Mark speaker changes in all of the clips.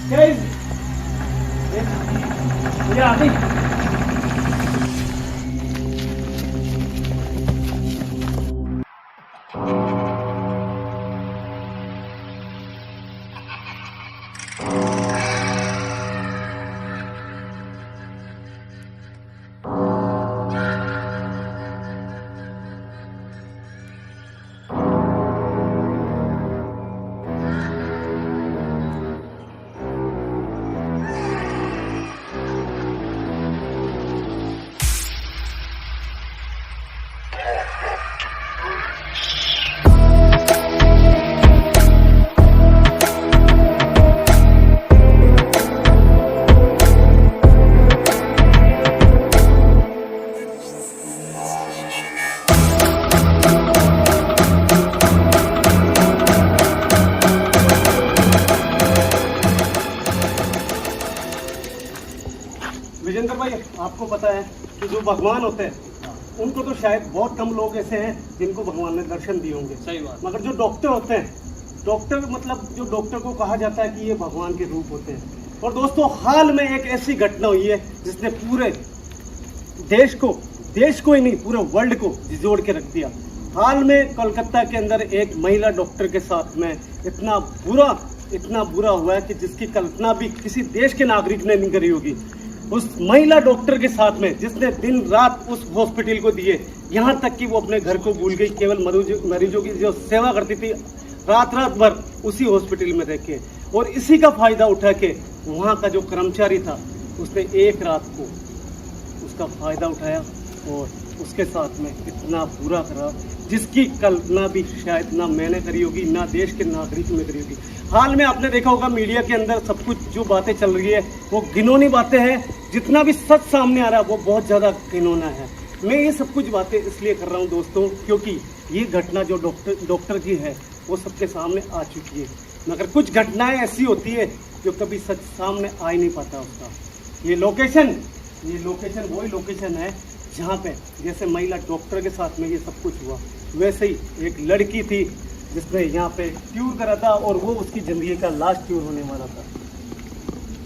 Speaker 1: क्या ये आ गई। विजेंद्र भाई, आपको पता है कि जो भगवान होते हैं उनको तो शायद बहुत कम लोग ऐसे हैं जिनको भगवान ने दर्शन दिए होंगे।
Speaker 2: सही बात।
Speaker 1: मगर जो डॉक्टर होते हैं, डॉक्टर मतलब जो डॉक्टर को कहा जाता है कि ये भगवान के रूप होते हैं। और दोस्तों, हाल में एक ऐसी घटना हुई है जिसने पूरे देश को ही नहीं, पूरे वर्ल्ड को झिझोड़ के रख दिया। हाल में कोलकाता के अंदर एक महिला डॉक्टर के साथ में इतना बुरा हुआ है कि जिसकी कल्पना भी किसी देश के नागरिक ने नहीं करी होगी। उस महिला डॉक्टर के साथ में जिसने दिन रात उस हॉस्पिटल को दिए, यहाँ तक कि वो अपने घर को भूल गई, केवल मरीजों की जो सेवा करती थी रात भर उसी हॉस्पिटल में रह के। और इसी का फायदा उठा के वहाँ का जो कर्मचारी था उसने एक रात को उसका फायदा उठाया और उसके साथ में इतना बुरा करा जिसकी कल्पना भी शायद ना मैंने करी होगी, ना देश के नागरिक ने करी होगी। हाल में आपने देखा होगा मीडिया के अंदर सब कुछ जो बातें चल रही है वो घिनौनी बातें हैं। जितना भी सच सामने आ रहा है वो बहुत ज़्यादा घिनौना है। मैं ये सब कुछ बातें इसलिए कर रहा हूँ दोस्तों, क्योंकि ये घटना जो डॉक्टर की है वो सबके सामने आ चुकी है। मगर कुछ घटनाएं ऐसी होती है जो कभी सच सामने आ ही नहीं पाता उसका। ये लोकेशन वही लोकेशन है जहाँ पे जैसे महिला डॉक्टर के साथ में ये सब कुछ हुआ, वैसे ही एक लड़की थी जिसने यहाँ पे ट्यूर करा था और वो उसकी ज़िंदगी का लास्ट ट्यूर होने वाला था।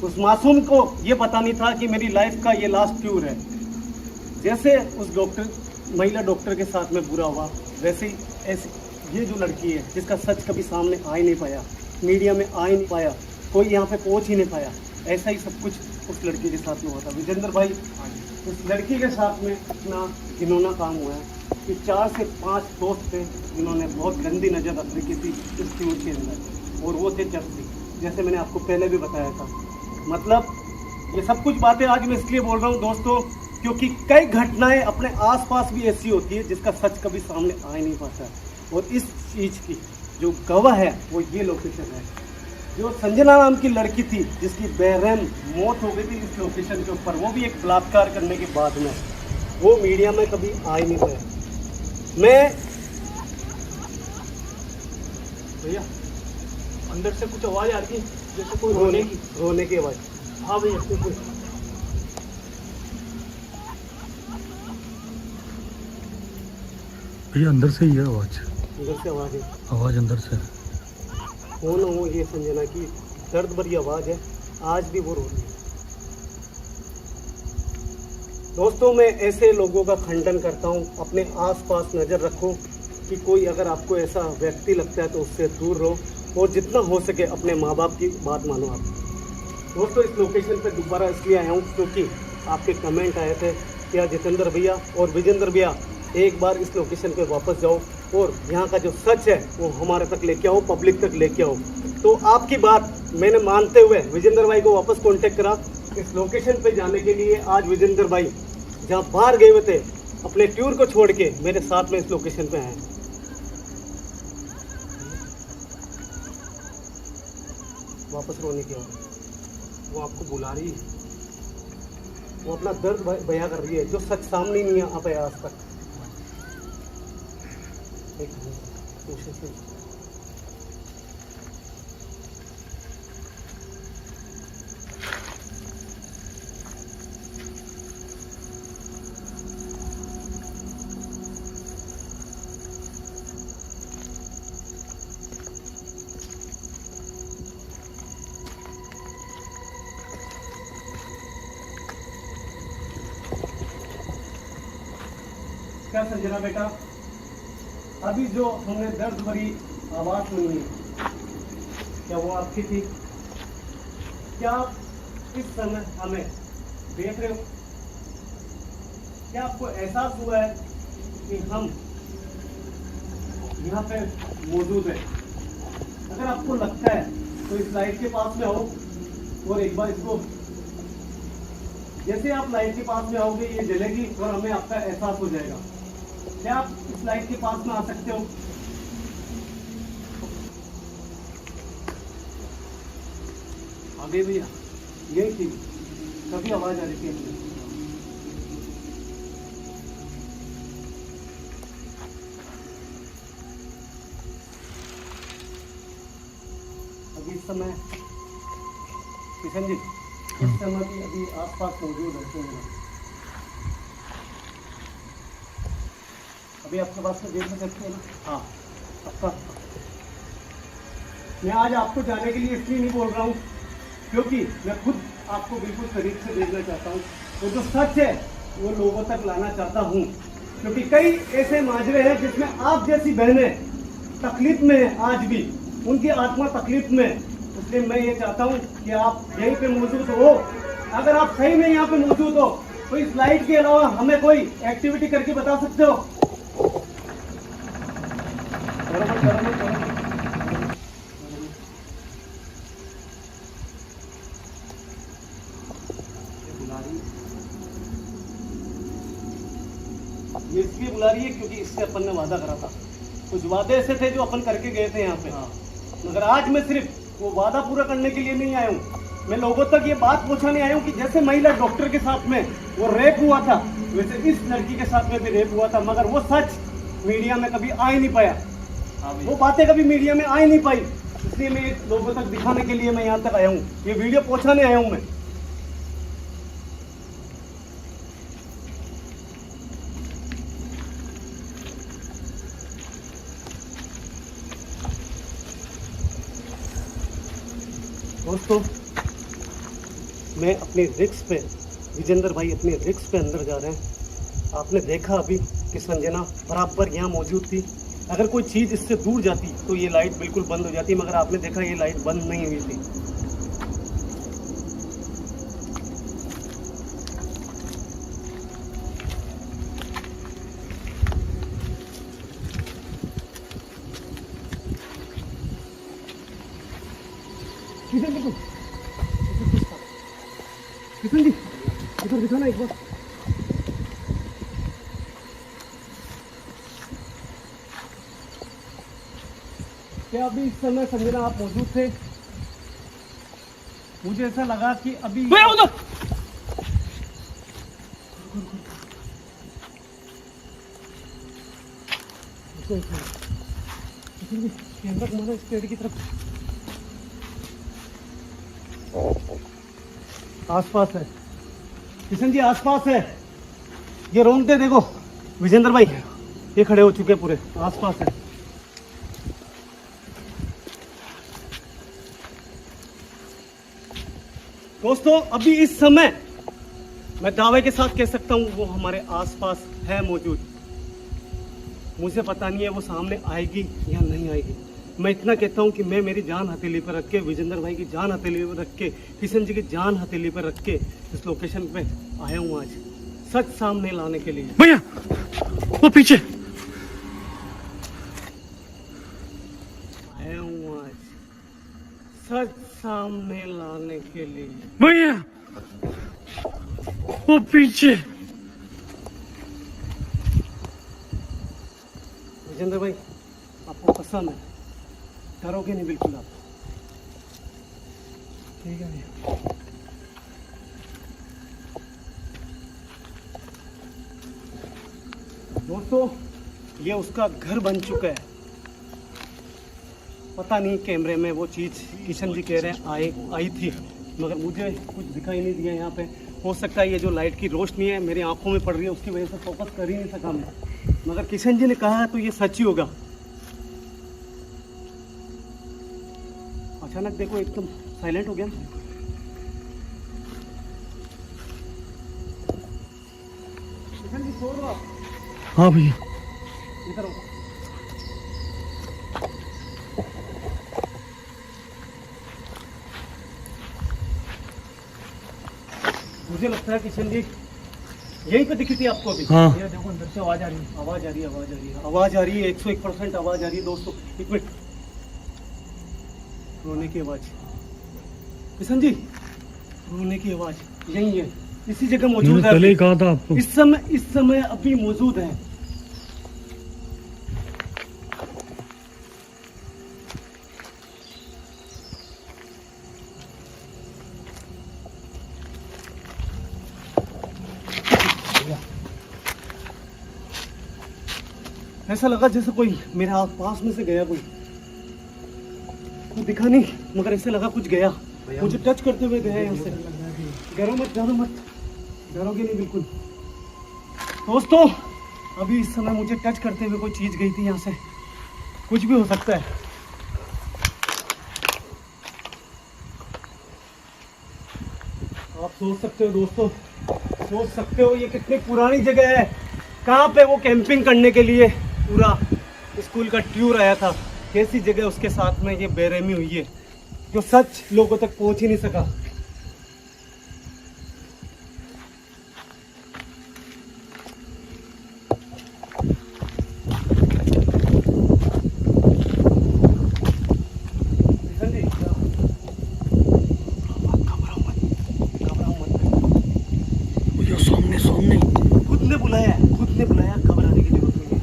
Speaker 1: उस मासूम को ये पता नहीं था कि मेरी लाइफ का ये लास्ट ट्यूर है। जैसे उस महिला डॉक्टर के साथ में बुरा हुआ, वैसे ही ये जो लड़की है जिसका सच कभी सामने आ ही नहीं पाया, मीडिया में आ ही नहीं पाया, कोई यहाँ पे पहुँच ही नहीं पाया, ऐसा ही सब कुछ उस लड़की के साथ में हुआ था। विजेंद्र भाई, उस लड़की के साथ में इतना घिनौना काम हुआ है कि 4 से 5 दोस्त थे जिन्होंने बहुत गंदी नज़र रख रखी थी इस ट्यूर के अंदर, और वो थे जर्सी, जैसे मैंने आपको पहले भी बताया था। मतलब ये सब कुछ बातें आज मैं इसलिए बोल रहा हूँ दोस्तों, क्योंकि कई घटनाएं अपने आसपास भी ऐसी होती है जिसका सच कभी सामने आ ही नहीं पाता। और इस चीज़ की जो गवाह है वो ये लोकेशन है। जो संजना नाम की लड़की थी जिसकी बेरहम मौत हो गई थी इस लोकेशन के ऊपर, वो भी एक बलात्कार करने के बाद में, वो मीडिया में कभी आ ही नहीं पाया। मैं भैया,
Speaker 2: अंदर से कुछ आवाज आ रही है जैसे कोई
Speaker 1: रोने की आवाज़।
Speaker 2: हाँ भैया, बिल्कुल।
Speaker 3: भैया अंदर से ही है आवाज।
Speaker 1: अंदर से आवाज़ है,
Speaker 3: आवाज अंदर से।
Speaker 1: हो ना हो ये संजना की दर्द भरी आवाज़ है, आज भी वो रो रही है। दोस्तों, मैं ऐसे लोगों का खंडन करता हूँ। अपने आसपास नज़र रखो कि कोई अगर आपको ऐसा व्यक्ति लगता है तो उससे दूर रहो और जितना हो सके अपने माँ बाप की बात मानो आप। दोस्तों, इस लोकेशन पे दोबारा इसलिए आया हूँ क्योंकि आपके कमेंट आए थे कि जितेंद्र भैया और विजेंद्र भैया एक बार इस लोकेशन पे वापस जाओ और यहाँ का जो सच है वो हमारे तक लेके आओ, पब्लिक तक लेके आओ। तो आपकी बात मैंने मानते हुए विजेंद्र भाई को वापस कांटेक्ट करा इस लोकेशन पे जाने के लिए। आज विजेंद्र भाई जहाँ बाहर गए हुए थे अपने टूर को छोड़ के मेरे साथ में इस लोकेशन पे आए। वापस रोने की आवाज़, वो आपको बुला रही है, वो अपना दर्द बयां कर रही है जो सच सामने नहीं आ पाया आज तक। एक कोशिश क्या संजना बेटा, अभी जो हमने दर्द भरी आवाज सुनी है, क्या वो आपकी थी? क्या आप इस समय हमें देख रहे हो? क्या आपको एहसास हुआ है कि हम यहाँ पे मौजूद हैं? अगर आपको लगता है तो इस लाइट के पास में आओ और एक बार इसको, जैसे आप लाइट के पास में आओगे ये जलेगी और हमें आपका एहसास हो जाएगा। क्या आप इस लाइट के पास में आ सकते हो? आगे भैया यही थी, कभी आवाज आ रही थी मुझे। अभी इस समय किशन जी, इस समय भी अभी आसपास मौजूद है संजना। अभी आपके पास में देख सकते हैं ना? हाँ, आपका मैं आज आपको जाने के लिए इसलिए नहीं बोल रहा हूँ क्योंकि मैं खुद आपको बिल्कुल करीब से देखना चाहता हूँ, वो जो सच है वो लोगों तक लाना चाहता हूँ, क्योंकि कई ऐसे माजरे हैं जिसमें आप जैसी बहनें तकलीफ में हैं, आज भी उनकी आत्मा तकलीफ में। इसलिए मैं ये चाहता हूँ कि आप यहीं पे मौजूद हो। अगर आप सही में यहाँ पे मौजूद हो तो इस लाइट के अलावा हमें कोई एक्टिविटी करके बता सकते हो? ये इसलिए बुला रही है क्योंकि इससे अपन ने वादा करा था। कुछ वादे ऐसे थे जो अपन करके गए थे यहाँ पे, मगर आज मैं सिर्फ वो वादा पूरा करने के लिए नहीं आया हूँ, मैं लोगों तक ये बात पहुँचाने आया हूँ कि जैसे महिला डॉक्टर के साथ में वो रेप हुआ था, वैसे इस लड़की के साथ में भी रेप हुआ था, मगर वो सच मीडिया में कभी आ ही नहीं पाया, वो बातें कभी मीडिया में आ ही नहीं पाई। इसलिए मैं लोगों तक दिखाने के लिए मैं यहाँ तक आया हूँ, ये वीडियो पहुँचाने आया हूँ मैं। दोस्तों, मैं अपने रिक्स पे, विजेंद्र भाई अपने रिक्स पे अंदर जा रहे हैं। आपने देखा अभी कि संजना बराबर यहाँ मौजूद थी। अगर कोई चीज़ इससे दूर जाती तो ये लाइट बिल्कुल बंद हो जाती, मगर आपने देखा ये लाइट बंद नहीं हुई थी। किशन जी, इधर दिखा ना एक बार। क्या अभी इस समय संजना आप मौजूद थे? मुझे ऐसा लगा कि अभी कैमरा घुमाना इस पेड़ की तरफ। आसपास है किशन जी, आसपास है। ये रोंगटे देखो विजेंद्र भाई, ये खड़े हो चुके पूरे आसपास है। दोस्तों, अभी इस समय मैं दावे के साथ कह सकता हूँ वो हमारे आसपास है मौजूद। मुझे पता नहीं है वो सामने आएगी या नहीं आएगी। मैं इतना कहता हूँ कि मैं मेरी जान हथेली पर रख के, विजेंद्र भाई की जान हथेली पर रख के, किशन जी की जान हथेली पर रख के इस लोकेशन पे आया हूँ आज, सच सामने लाने के लिए।
Speaker 3: भैया वो पीछे
Speaker 1: आया हूँ आज, सच सामने लाने के लिए।
Speaker 3: भैया वो पीछे।
Speaker 1: विजेंद्र भाई, आपको कसम है, डरोगे नहीं बिल्कुल आप? ठीक है भैया। दोस्तों, ये उसका घर बन चुका है। पता नहीं कैमरे में वो चीज़ किशन जी कह रहे हैं आई थी, मगर मुझे कुछ दिखाई नहीं दिया यहाँ पे। हो सकता है ये जो लाइट की रोशनी है मेरी आंखों में पड़ रही है, उसकी वजह से फोकस कर ही नहीं सका मैं, मगर किशन जी ने कहा तो ये सच ही होगा। अचानक देखो एकदम साइलेंट हो गया। किशन जी, सो रहे हो आप?
Speaker 3: हाँ भैया
Speaker 1: इधर आओ। मुझे लगता है किशन जी यहीं पे दिखी थी आपको अभी।
Speaker 3: हाँ
Speaker 2: भैया देखो अंदर से आवाज आ रही है।
Speaker 1: आवाज आ रही है, आवाज आ रही है, आवाज आ रही है, 101% आवाज आ रही है दोस्तों। एक मिनट, रोने की आवाज, किशन जी रोने की आवाज यही है, इसी जगह मौजूद
Speaker 3: मैंने
Speaker 1: है।
Speaker 3: पहले ही कहा था आपको।
Speaker 1: इस समय अभी मौजूद है। ऐसा लगा जैसे कोई मेरे आस पास में से गया, कोई दिखा नहीं मगर ऐसे लगा कुछ गया, मुझे टच करते हुए गया यहाँ से। डरो मत, डरो मत, डरोगे नहीं बिल्कुल। दोस्तों अभी इस समय मुझे टच करते हुए कोई चीज गई थी यहाँ से, कुछ भी हो सकता है। आप सोच सकते हो दोस्तों, सोच सकते हो ये कितनी पुरानी जगह है, कहाँ पे वो कैंपिंग करने के लिए पूरा स्कूल का टूर आया था, कैसी जगह उसके साथ में ये बेरहमी हुई है जो सच लोगों तक पहुंच ही नहीं सका।
Speaker 3: भैया सामने सामने।
Speaker 1: खुद ने बुलाया, खुद ने बुलाया, घबराने की जरूरत नहीं है।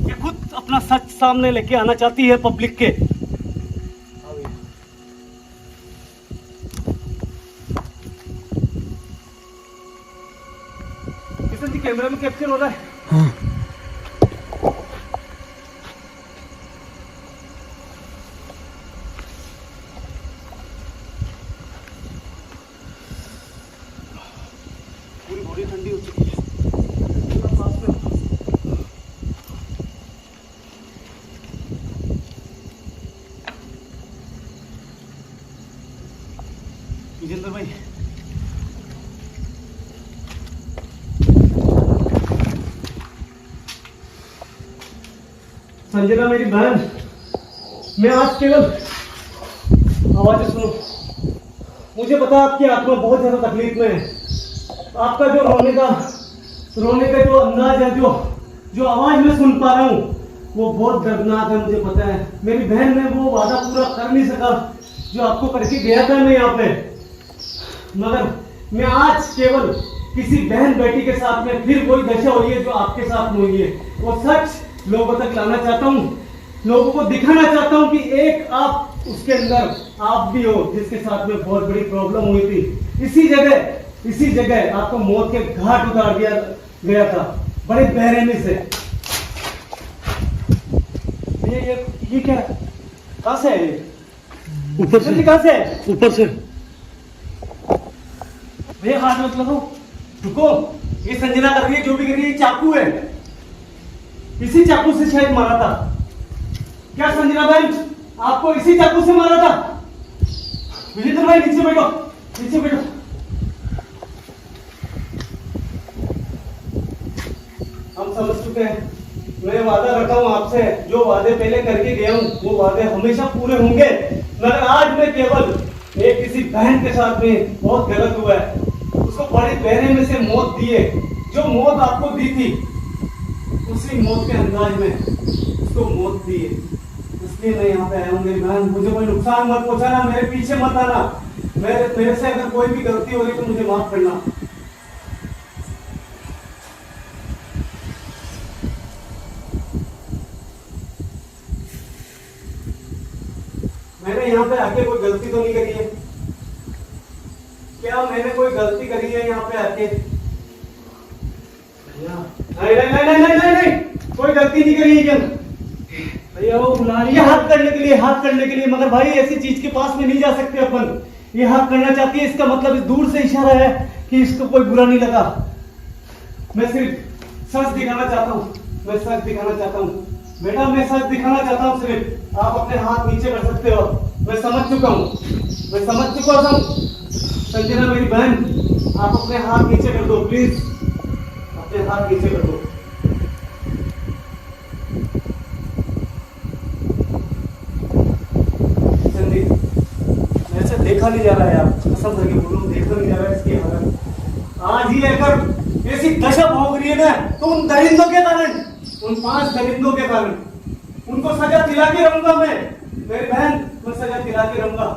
Speaker 1: ये खुद अपना सच सामने लेके आना चाहती है पब्लिक के। किशन जी कैमरा में कैप्चर हो रहा है।
Speaker 3: हाँ
Speaker 1: पूरी बॉडी ठंडी हो चुकी है। पूरा सांस में विजेंद्र भाई, संजना मेरी बहन, मैं आज केवल आवाज़ें सुनो। मुझे पता है आपकी आत्मा बहुत ज्यादा तकलीफ में है। आपका जो रोने का जो अंदाज है, जो आवाज मैं सुन पा रहा हूँ वो बहुत दर्दनाक है। मुझे पता है मेरी बहन ने वो वादा पूरा कर नहीं सका जो आपको करके गया था मैं यहाँ पे, मगर मैं आज केवल किसी बहन बेटी के साथ में फिर वही दशा हुई है जो आपके साथ में हुई है, वो सच लोगों तक लाना चाहता हूँ, लोगों को दिखाना चाहता हूँ कि एक आप उसके अंदर आप भी हो जिसके साथ में बहुत बड़ी प्रॉब्लम हुई थी। इसी जगह आपको मौत के घाट उतार दिया गया था बड़े बेरहमी से। ये क्या है? कहाँ से है?
Speaker 3: ऊपर से।
Speaker 1: कहाँ से है?
Speaker 3: ऊपर से।
Speaker 1: भैया हाथ मत लगाओ, रुको। ये संजना कर रही है, जो भी कर रही है, ये चाकू है। इसी चाकू से शायद मारा था क्या संजना बहन? आपको इसी चाकू से मारा था? विजेंद्र भाई नीचे बैठो, नीचे बैठो। हम समझ चुके हैं, मैं वादा करता हूँ आपसे, जो वादे पहले करके गया हूँ वो वादे हमेशा पूरे होंगे, मगर आज मैं केवल एक किसी बहन के साथ में बहुत गलत हुआ है, उसको बड़े बेरहमी से मौत दी है। जो मौत आपको दी थी उसी मौत के अंदाज में उसको मौत दी है। इसलिए मैं यहाँ पे आया हूँ। मेरी बहन, मुझे कोई नुकसान मत पहुंचाना, मेरे पीछे मत आना। मेरे से अगर कोई भी गलती हो रही तो मुझे माफ करना। मैंने यहाँ पे आके कोई गलती तो नहीं करी है? क्या मैंने कोई गलती करी है यहाँ पे आके? नहीं नहीं नहीं नहीं नहीं नहीं, कोई गलती नहीं करी है क्या?
Speaker 2: भैया वो बुला रही
Speaker 1: ये
Speaker 2: है।
Speaker 1: हाथ करने के लिए, मगर भाई ऐसी चीज के पास में नहीं जा सकते अपन। ये हाथ करना चाहती है, इसका मतलब इस दूर से इशारा है कि इसको कोई बुरा नहीं लगा। मैं सिर्फ सच दिखाना चाहता हूँ, मैं सच दिखाना चाहता हूँ बेटा, मैं सच दिखाना चाहता हूँ सिर्फ। आप अपने हाथ नीचे कर सकते हो, मैं समझ चुका हूँ, मैं समझ चुका हूँ। संजना मेरी बहन, आप अपने हाथ नीचे कर दो प्लीज, ये हाथ नीचे कर दो। संदीप, ऐसे देखा नहीं जा रहा है यार, कसम करके बोल रहा हूं, देखा नहीं जा रहा है इसकी हालत। आज ही अगर ऐसी दशा भोग रही है ना, तो उन दरिंदों के कारण, उन 5 दरिंदों के कारण उनको सजा दिला के रहूंगा मैं। मेरी बहन, मैं सजा दिला के रहूंगा।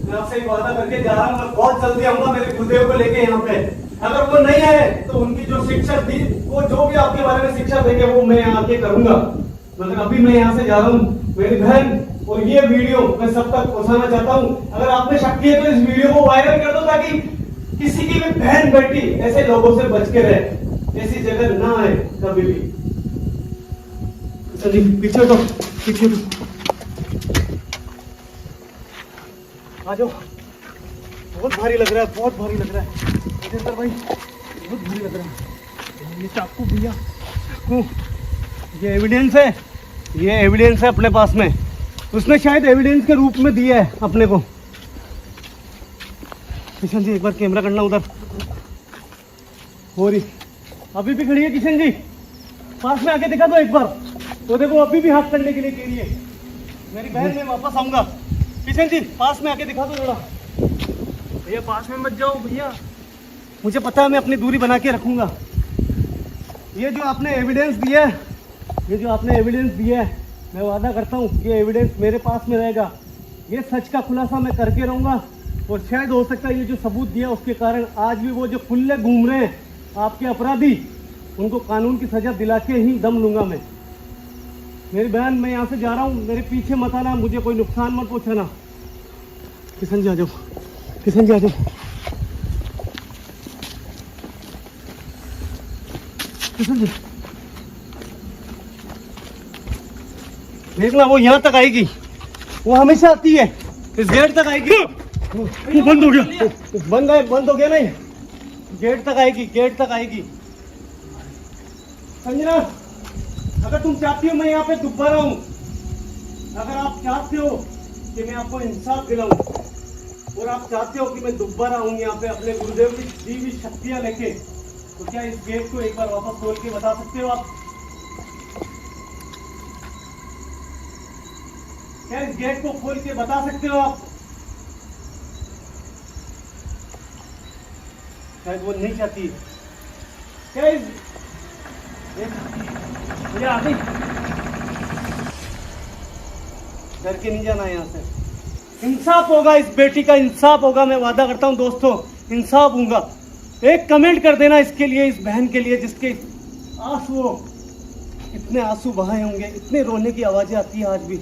Speaker 1: मैं आपसे एक वादा करके जा रहा हूँ, मैं बहुत जल्दी आऊंगा मेरे गुरुदेव को लेके यहाँ पे। अगर वो नहीं आए तो उनकी जो शिक्षा दी, वो जो भी आपके बारे में शिक्षा देंगे वो मैं आके करूंगा। मगर अभी मैं यहाँ से जा रहा हूँ मेरी बहन, और ये वीडियो मैं सब तक पहुंचाना चाहता हूँ। अगर आपने शक किया तो इस वीडियो को वायरल कर दो, ताकि किसी की भी बहन बेटी ऐसे लोगों से बच के रहे, ऐसी जगह ना आए कभी भी। चलिए पीछे तो, पीछे तो आ जाओ। बहुत भारी लग रहा है, बहुत भारी लग रहा है राजेंद्र भाई, बहुत भारी लग रहा है। ये चाकू भैया, चाकू, ये एविडेंस है, ये एविडेंस है अपने पास में। उसने शायद एविडेंस के रूप में दिया है अपने को। किशन जी एक बार कैमरा करना उधर। हो रही अभी भी खड़ी है किशन जी, पास में आके दिखा दो एक बार। तो देखो अभी भी हाथ करने के लिए कह रही है। मेरी बहन, मैं वापस आऊंगा। किशन जी पास में आके दिखा दो थोड़ा।
Speaker 2: भैया पास में मत जाओ भैया।
Speaker 1: मुझे पता है, मैं अपनी दूरी बना के रखूंगा। ये जो आपने एविडेंस दिया है, ये जो आपने एविडेंस दिया है, मैं वादा करता हूँ ये एविडेंस मेरे पास में रहेगा। ये सच का खुलासा मैं करके रहूंगा। और शायद हो सकता है ये जो सबूत दिया उसके कारण आज भी वो जो खुले घूम रहे हैं आपके अपराधी, उनको कानून की सजा दिला के ही दम लूंगा मैं। मेरी बहन, मैं यहाँ से जा रहा हूँ, मेरे पीछे मत आना, मुझे कोई नुकसान मत पहुँचाना। किशन जी आ जाओ, किशन जी आ जाओ। किशन जी देखना, वो यहाँ तक आएगी, वो हमेशा आती है, इस गेट तक आएगी। वो बंद हो गया, बंद हो गया नहीं, गेट तक आएगी, गेट तक आएगी। संजना, अगर तुम चाहती हो मैं यहाँ पे दोबारा हूँ, अगर आप चाहते हो कि मैं आपको इंसाफ दिलाऊं, और आप चाहते हो कि मैं दोबारा आऊँ यहाँ पे अपने गुरुदेव की दी हुई शक्तियाँ लेके, तो क्या इस गेट को एक बार वापस खोल के बता सकते हो आप? क्या इस गेट को खोल के बता सकते हो आप? शायद वो नहीं चाहती। क्या इस ये आ गई, डर के नहीं जाना यहाँ से। इंसाफ होगा, इस बेटी का इंसाफ होगा, मैं वादा करता हूँ दोस्तों, इंसाफ होगा। एक कमेंट कर देना इसके लिए, इस बहन के लिए जिसके आंसू, इतने आंसू बहाए होंगे, इतने रोने की आवाजें आती है आज भी।